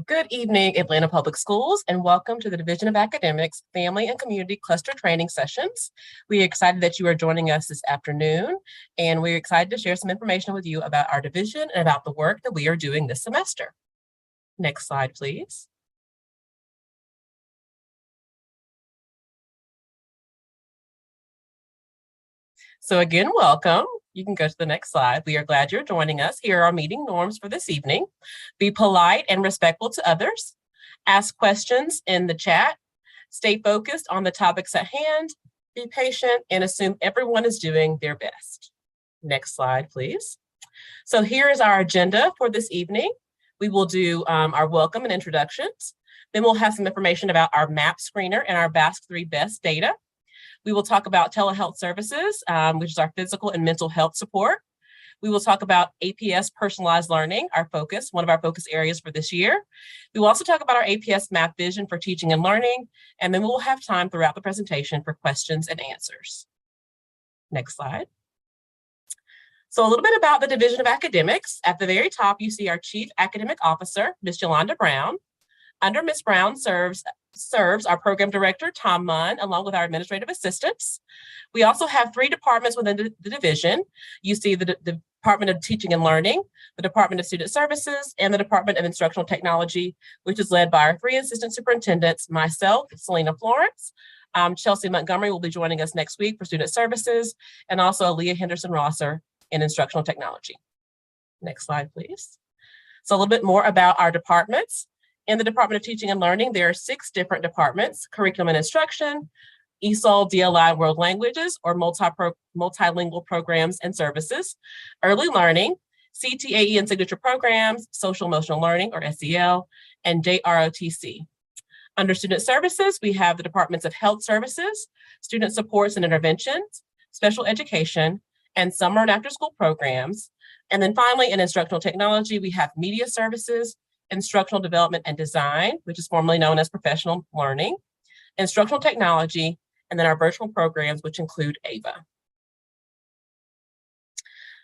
Good evening, Atlanta Public Schools, and welcome to the Division of Academics Family and Community Cluster Training Sessions. We're excited that you are joining us this afternoon, and we're excited to share some information with you about our division and about the work that we are doing this semester. Next slide, please. So again, welcome. You can go to the next slide. We are glad you're joining us. Here are our meeting norms for this evening. Be polite and respectful to others. Ask questions in the chat. Stay focused on the topics at hand. Be patient and assume everyone is doing their best. Next slide, please. So here is our agenda for this evening. We will do our welcome and introductions. Then we'll have some information about our MAP screener and our BASC-3 BEST data. We will talk about telehealth services, which is our physical and mental health support. We will talk about APS personalized learning, one of our focus areas for this year. We will also talk about our APS MAP vision for teaching and learning, and then we will have time throughout the presentation for questions and answers. Next slide. So a little bit about the Division of Academics. At the very top, you see our Chief Academic Officer, Ms. Yolanda Brown. Under Ms. Brown serves our program director, Tom Munn, along with our administrative assistants. We also have 3 departments within the division. You see the Department of Teaching and Learning, the Department of Student Services, and the Department of Instructional Technology, which is led by our 3 assistant superintendents, myself, Selena Florence. Chelsea Montgomery will be joining us next week for Student Services, and also Aaliyah Henderson-Rosser in Instructional Technology. Next slide, please. So a little bit more about our departments. In the Department of Teaching and Learning, there are 6 different departments: Curriculum and Instruction, ESOL, DLI, World Languages, or multilingual programs and services, Early Learning, CTAE and Signature Programs, Social Emotional Learning, or SEL, and JROTC. Under Student Services, we have the Departments of Health Services, Student Supports and Interventions, Special Education, and Summer and After School Programs. And then finally, in Instructional Technology, we have Media Services, Instructional Development and Design, which is formerly known as Professional Learning, Instructional Technology, and then our virtual programs, which include AVA.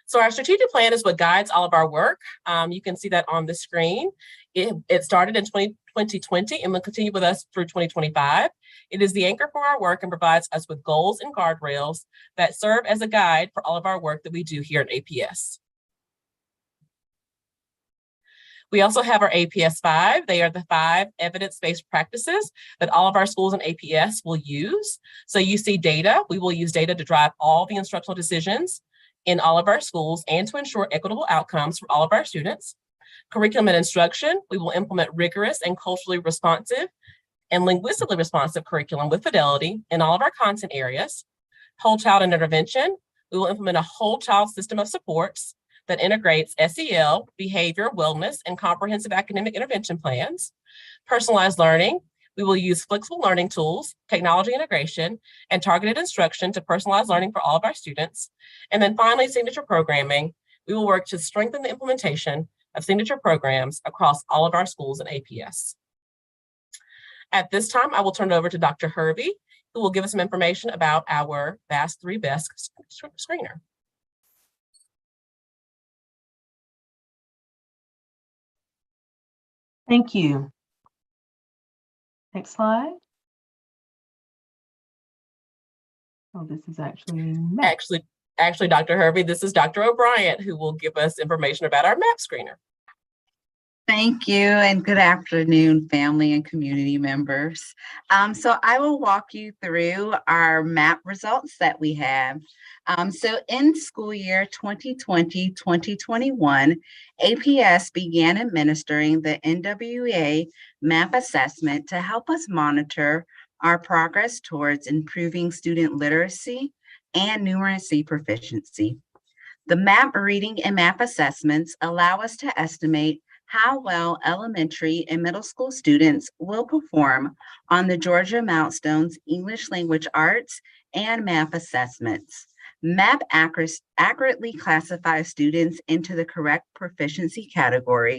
So our strategic plan is what guides all of our work. You can see that on the screen. It started in 2020 and will continue with us through 2025. It is the anchor for our work and provides us with goals and guardrails that serve as a guide for all of our work that we do here at APS. We also have our APS 5. They are the 5 evidence-based practices that all of our schools in APS will use. So you see data. We will use data to drive all the instructional decisions in all of our schools and to ensure equitable outcomes for all of our students. Curriculum and instruction, we will implement rigorous and culturally responsive and linguistically responsive curriculum with fidelity in all of our content areas. Whole child intervention, we will implement a whole child system of supports that integrates SEL, behavior, wellness, and comprehensive academic intervention plans. Personalized learning, we will use flexible learning tools, technology integration, and targeted instruction to personalize learning for all of our students. And then finally, signature programming, we will work to strengthen the implementation of signature programs across all of our schools in APS. At this time, I will turn it over to Dr. Hervey, who will give us some information about our BASC-3 BEST screener. Thank you. Next slide. Oh, this is actually, Dr. Hervey, this is Dr. O'Brien who will give us information about our MAP screener. Thank you, and good afternoon, family and community members. So I will walk you through our MAP results that we have. So in school year 2020-2021, APS began administering the NWEA MAP assessment to help us monitor our progress towards improving student literacy and numeracy proficiency. The MAP reading and MAP assessments allow us to estimate how well elementary and middle school students will perform on the Georgia Mountstones English Language Arts and MAP assessments. MAP accurately classifies students into the correct proficiency category